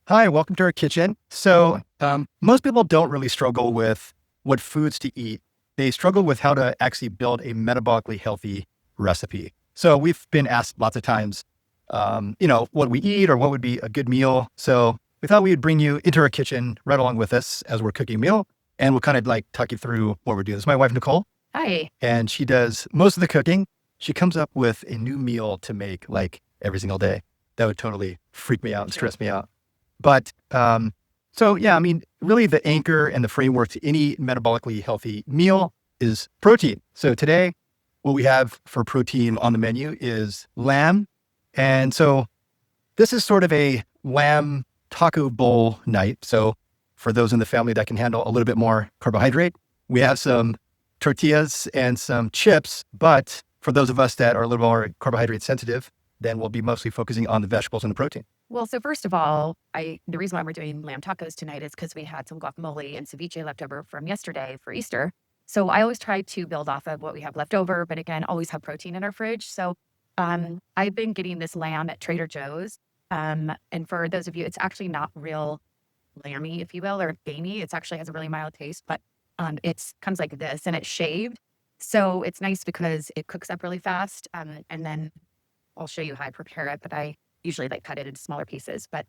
Hi, welcome to our kitchen. Most people don't really struggle with what foods to eat. They struggle with how to actually build a metabolically healthy recipe. So, we've been asked lots of times, what we eat or what would be a good meal. So, we thought we would bring you into our kitchen right along with us as we're cooking a meal, and we'll kind of like talk you through what we're doing. This is my wife, Nicole, Hi. and she does most of the cooking. She comes up with a new meal to make like every single day. That would totally freak me out and stress me out. But really the anchor and the framework to any metabolically healthy meal is protein. So today, what we have for protein on the menu is lamb. And so this is sort of a lamb taco bowl night. So for those in the family that can handle a little bit more carbohydrate, we have some tortillas and some chips. But for those of us that are a little more carbohydrate sensitive, then we'll be mostly focusing on the vegetables and the protein. Well, so first of all, the reason why we're doing lamb tacos tonight is because we had some guacamole and ceviche left over from yesterday for Easter. So I always try to build off of what we have left over, but again, always have protein in our fridge. So I've been getting this lamb at Trader Joe's. And for those of you, it's actually not real lamby, if you will, or gamey. It actually has a really mild taste, but it comes like this and it's shaved. So it's nice because it cooks up really fast. And then I'll show you how I prepare it, but I usually like cut it into smaller pieces. But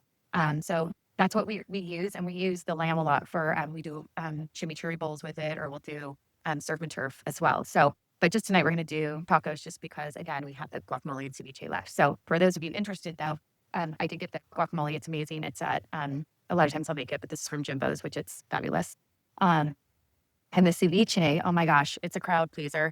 so that's what we use, and we use the lamb a lot for we do chimichurri bowls with it, or we'll do surf and turf as well. So, but just tonight we're going to do tacos, just because again we have the guacamole and ceviche left. So for those of you interested, though, I did get the guacamole. It's amazing. It's at a lot of times I'll make it, but this is from Jimbo's, which it's fabulous. Um, and the ceviche, oh my gosh, it's a crowd pleaser.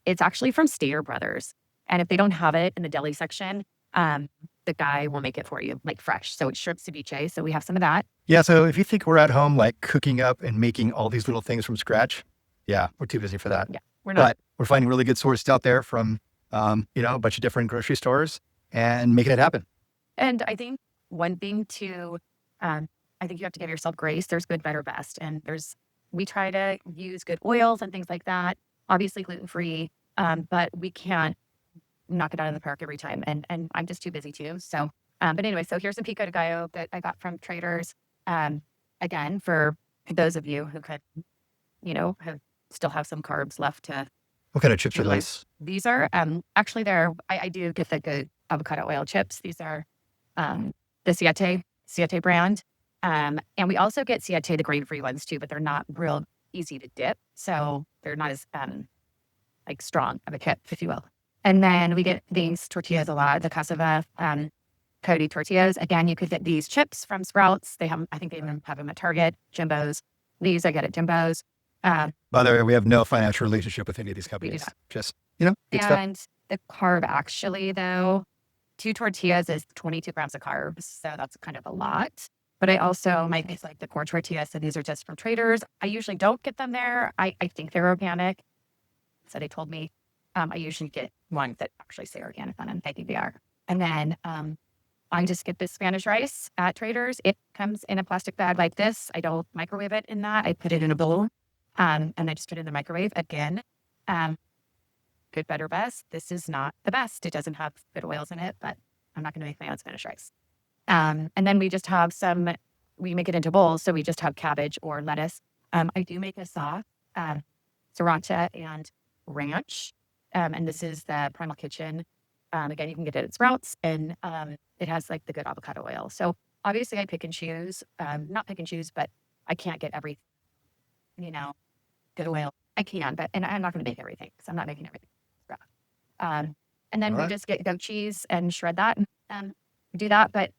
It's actually from Stater Brothers. And if they don't have it in the deli section, the guy will make it for you, like fresh. So it's shrimp ceviche. So we have some of that. Yeah. So if you think we're at home, like cooking up and making all these little things from scratch, yeah, we're too busy for that. Yeah, we're not. But we're finding really good sources out there from, a bunch of different grocery stores and making it happen. And I think one thing to, I think you have to give yourself grace. There's good, better, best. And we try to use good oils and things like that, obviously gluten-free, but we can't knock it out of the park every time. And I'm just too busy too. So, but anyway, so here's some pico de gallo that I got from Traders. Again, for those of you who could, still have some carbs left to What kind of chips are utilize. those? These are actually I do get the good avocado oil chips. These are the Siete brand. And we also get Siete, the grain-free ones too, but they're not real easy to dip. So they're not as like strong of a kit, if you will. And then we get these tortillas a lot, the cassava Cody tortillas. Again, you could get these chips from Sprouts. I think they even have them at Target, Jimbo's. These I get at Jimbo's. By the way, we have no financial relationship with any of these We do companies. not. Just, good stuff. And the carb actually, though, 2 tortillas is 22 grams of carbs. So that's kind of a lot. But I also might make like the core tortillas. So these are just from Traders. I usually don't get them there. I think they're organic. So they told me I usually get ones that actually say organic on them. I think they are. And then I just get this Spanish rice at Traders. It comes in a plastic bag like this. I don't microwave it in that. I put it in a bowl and I just put it in the microwave. Again, good, better, best. This is not the best. It doesn't have good oils in it, but I'm not going to make my own Spanish rice. And then we just have we make it into bowls. So we just have cabbage or lettuce. I do make a sauce, sriracha and ranch. And this is the Primal Kitchen. Again, you can get it at Sprouts, and it has like the good avocado oil. So obviously I pick and choose, not pick and choose, but I can't get every, good oil. I can, and I'm not going to make everything because I'm not making everything. And then All we right. just get goat cheese and shred that and do that. But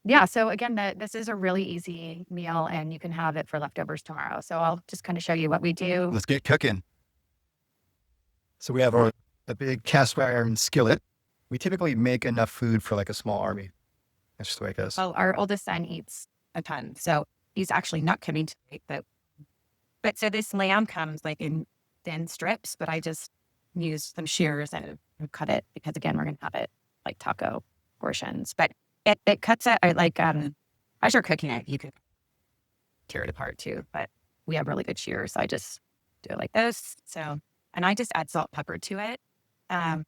yeah, so again, this is a really easy meal and you can have it for leftovers tomorrow. So I'll just kind of show you what we do. Let's get cooking. So we have a big cast iron skillet. We typically make enough food for like a small army. That's just the way it goes. Well, our oldest son eats a ton. So he's actually not coming tonight, but so this lamb comes like in thin strips, but I just use some shears and cut it because again, we're going to have it like taco portions, but it cuts it. As you're cooking it, you can tear it apart too, but we have really good shears. So I just do it like this. So, and I just add salt, pepper to it. And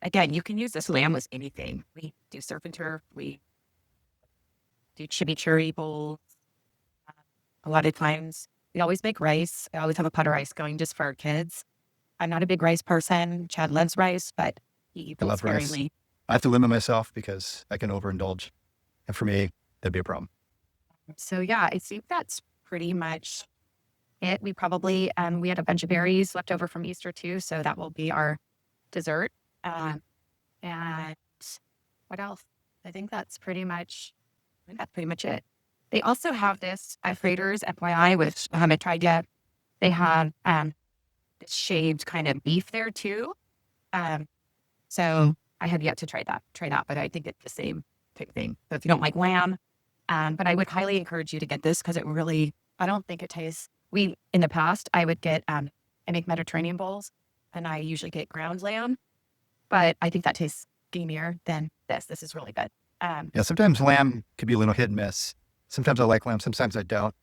again, you can use this lamb with anything. We do surf and turf. We do chimichurri bowls. A lot of times we always make rice. I always have a pot of rice going just for our kids. I'm not a big rice person. Chad loves rice, but he eats I love rice. sparingly. I have to limit myself because I can overindulge. And for me, that'd be a problem. So yeah, I think that's pretty much it. We probably, we had a bunch of berries left over from Easter too. So that will be our dessert. And what else? I think that's pretty much it. They also have this at Freighters, FYI, which I haven't tried yet. They have this shaved kind of beef there too. So I have yet to try that, but I think it's the same type thing. So if you don't like lamb, but I would highly encourage you to get this because it really, I don't think it tastes, in the past, I would get, I make Mediterranean bowls and I usually get ground lamb, but I think that tastes gamier than this. This is really good. Yeah, sometimes lamb could be a little hit and miss. Sometimes I like lamb, sometimes I don't.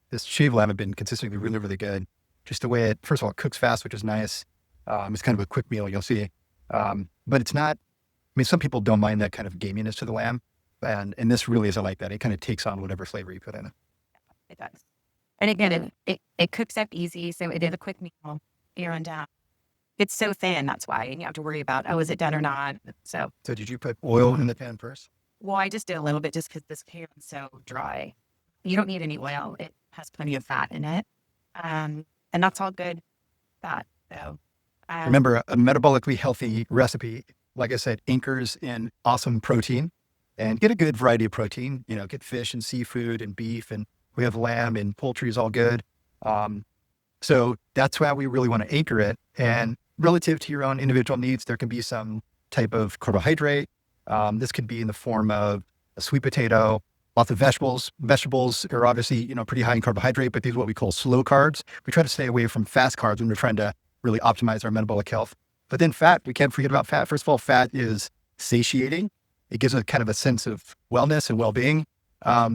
This shaved lamb have been consistently really, really good. Just the way it, first of all, it cooks fast, which is nice. It's kind of a quick meal, you'll see. But it's not, I mean, some people don't mind that kind of gaminess to the lamb. And this really isn't like that. It kind of takes on whatever flavor you put in it. It does. And again, it cooks up easy. So it is a quick meal. And it's so thin, that's why. And you have to worry about, is it done or not? So did you put oil in the pan first? Well, I just did a little bit just because this pan is so dry. You don't need any oil. It has plenty of fat in it. And that's all good fat, though. Remember, a metabolically healthy recipe, like I said, anchors in awesome protein. And get a good variety of protein. Get fish and seafood and beef. And we have lamb and poultry is all good. So that's why we really want to anchor it. And relative to your own individual needs, there can be some type of carbohydrate. This could be in the form of a sweet potato, lots of vegetables. Vegetables are obviously, pretty high in carbohydrate, but these are what we call slow carbs. We try to stay away from fast carbs when we're trying to really optimize our metabolic health. But then fat, we can't forget about fat. First of all, fat is satiating. It gives a kind of a sense of wellness and well-being.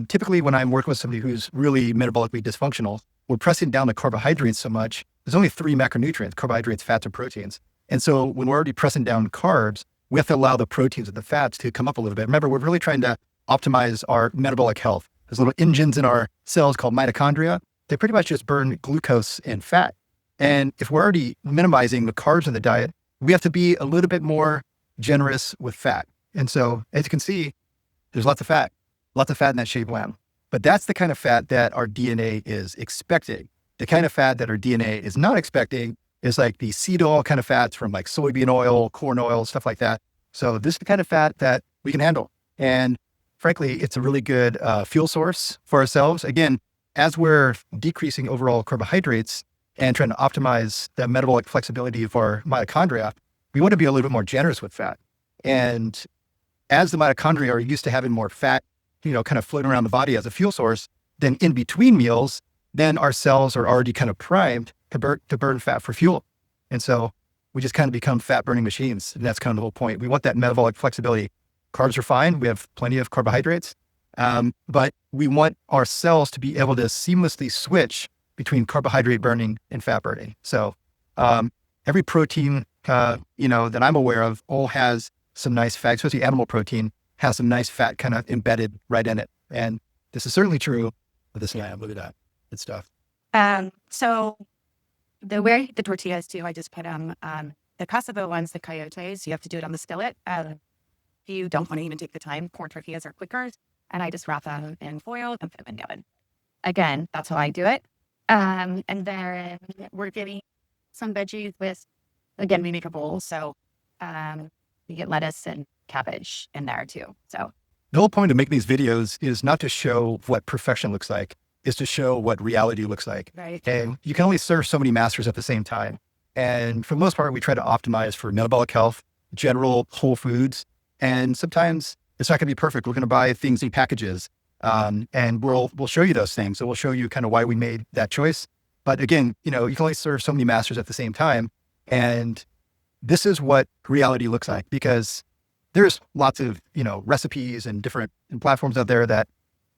Typically when I'm working with somebody who's really metabolically dysfunctional, we're pressing down the carbohydrates so much. There's only 3 macronutrients: carbohydrates, fats, and proteins. And so when we're already pressing down carbs, we have to allow the proteins and the fats to come up a little bit. Remember, we're really trying to optimize our metabolic health. There's little engines in our cells called mitochondria. They pretty much just burn glucose and fat. And if we're already minimizing the carbs in the diet, we have to be a little bit more generous with fat. And so as you can see, there's lots of fat in that shaved lamb. But that's the kind of fat that our DNA is expecting. The kind of fat that our DNA is not expecting is like the seed oil kind of fats from like soybean oil, corn oil, stuff like that. So this is the kind of fat that we can handle. And frankly, it's a really good fuel source for ourselves. Again, as we're decreasing overall carbohydrates and trying to optimize the metabolic flexibility of our mitochondria, we want to be a little bit more generous with fat. And as the mitochondria are used to having more fat, kind of floating around the body as a fuel source, then in between meals, then our cells are already kind of primed to burn fat for fuel. And so we just kind of become fat burning machines. And that's kind of the whole point. We want that metabolic flexibility. Carbs are fine. We have plenty of carbohydrates, but we want our cells to be able to seamlessly switch between carbohydrate burning and fat burning. So every protein, that I'm aware of all has some nice fat, especially animal protein has some nice fat kind of embedded right in it. And this is certainly true with this lamb. Look at that. Good stuff. So the way I eat the tortillas too, I just put them, the cassava ones, the coyotes, you have to do it on the skillet. If you don't want to even take the time, corn tortillas are quicker. And I just wrap them in foil and put them in the oven. Again, that's how I do it. And then we're getting some veggies with, again, we make a bowl. So you get lettuce and cabbage in there too. So the whole point of making these videos is not to show what perfection looks like, is to show what reality looks like. Right. And you can only serve so many masters at the same time. And for the most part, we try to optimize for metabolic health, general whole foods. And sometimes it's not going to be perfect. We're going to buy things in packages. And we'll show you those things. So we'll show you kind of why we made that choice. But again, you can only serve so many masters at the same time. And this is what reality looks like, because there's lots of, recipes and different platforms out there that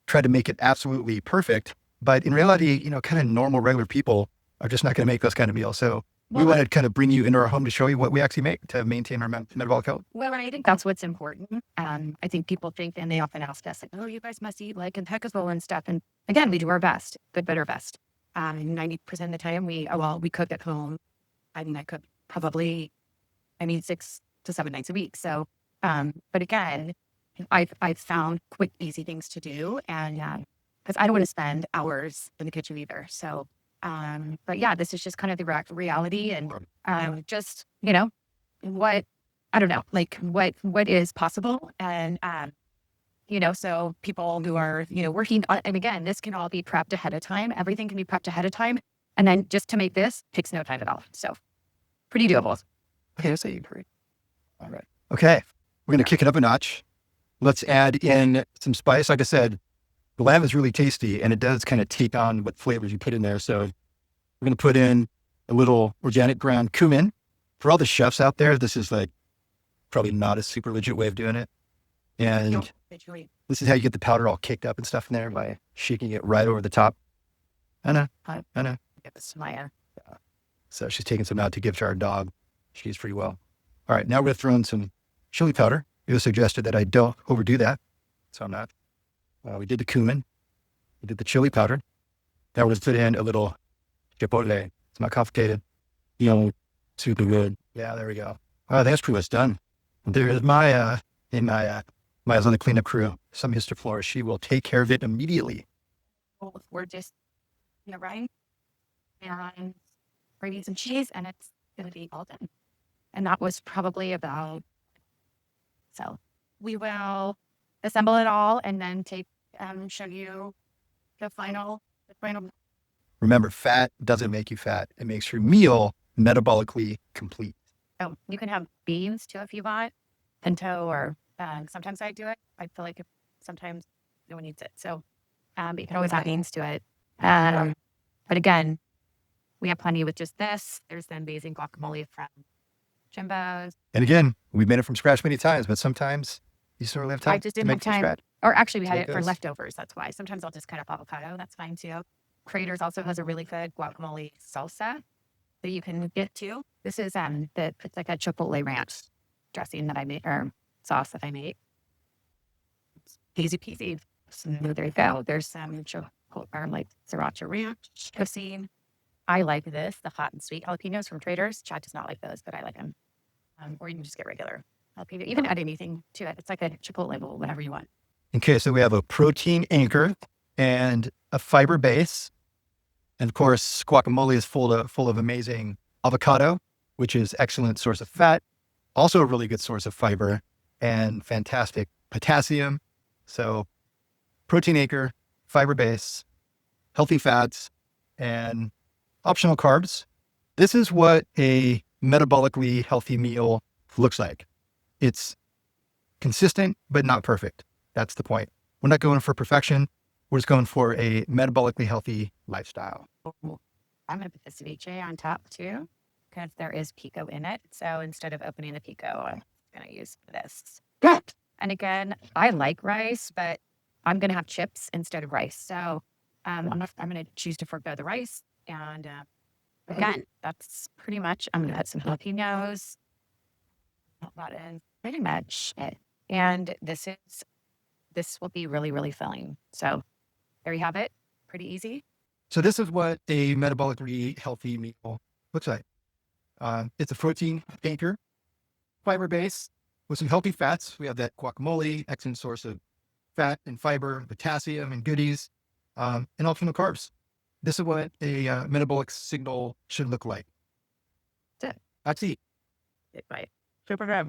try to make it absolutely perfect. But in reality, kind of normal, regular people are just not going to make those kind of meals. So we want to kind of bring you into our home to show you what we actually make to maintain our metabolic health. Well, I think that's what's important. I think people think, and they often ask us, like, oh, you guys must eat like impeccable and stuff. And again, we do our best, good, better, best. 90% of the time we cook at home. I mean, I cook probably, 6 to 7 nights a week. So, but again, I've found quick, easy things to do. And because I don't want to spend hours in the kitchen either. So, but yeah, this is just kind of the reality and just, what, I don't know, like what is possible. And, so people who are, working on, and again, this can all be prepped ahead of time. Everything can be prepped ahead of time. And then just to make this takes no time at all. So pretty doable. Okay, that's you agree. All right. Okay. We're going to kick it up a notch. Let's add in some spice. Like I said, the lamb is really tasty and it does kind of take on what flavors you put in there. So we're going to put in a little organic ground cumin. For all the chefs out there, this is like probably not a super legit way of doing it. And this is how you get the powder all caked up and stuff in there, by shaking it right over the top. I know. Get this Maya. Yeah. So she's taking some out to give to our dog. She's pretty well. All right. Now we're going to throw in some chili powder. It was suggested that I don't overdo that. So I'm not. We did the cumin. We did the chili powder. Now we're going to put in a little chipotle. It's not complicated. Super good. Yeah, there we go. All right, that's pretty much done. There's Maya Maya's on the cleanup crew. Some Flora. She will take care of it immediately. We're just, right? And bringing some cheese, and it's going to be all done. And that was probably about. So we will assemble it all and then show you the final. Remember, fat doesn't make you fat. It makes your meal metabolically complete. Oh, you can have beans too if you want, pinto, or sometimes I do it. I feel like sometimes no one eats it. So but you can always add beans to it. But again, we have plenty with just this. There's the amazing guacamole from Jimbo's. And again, we've made it from scratch many times, but sometimes you sort of have time. I just didn't have time. Or actually, we had it for leftovers. That's why. Sometimes I'll just cut up avocado. That's fine too. Craters also has a really good guacamole salsa that you can get too. This is it's like a chipotle ranch dressing that I made, or sauce that I make. It's easy peasy. So there you go. There's some like sriracha ranch dressing. I like this, the hot and sweet jalapenos from Traders. Chad does not like those, but I like them. Or you can just get regular jalapeno. You can add anything to it. It's like a chipotle bowl, whatever you want. Okay, so we have a protein anchor and a fiber base. And of course, guacamole is full of amazing avocado, which is excellent source of fat, also a really good source of fiber and fantastic potassium. So protein anchor, fiber base, healthy fats, and optional carbs. This is what a metabolically healthy meal looks like. It's consistent, but not perfect. That's the point. We're not going for perfection. We're just going for a metabolically healthy lifestyle. I'm going to put the ceviche on top too, because there is pico in it. So instead of opening the pico, I'm going to use this. And again, I like rice, but I'm going to have chips instead of rice. So I'm going to choose to forgo the rice. And again, that's pretty much, I'm going to add some jalapenos. That is pretty much it. And this will be really, really filling. So there you have it. Pretty easy. So this is what a metabolically healthy meal looks like. It's a protein anchor, fiber base with some healthy fats. We have that guacamole, excellent source of fat and fiber, potassium and goodies, and optional carbs. This is what a metabolic signal should look like. That's it. That's it. Right. Super good.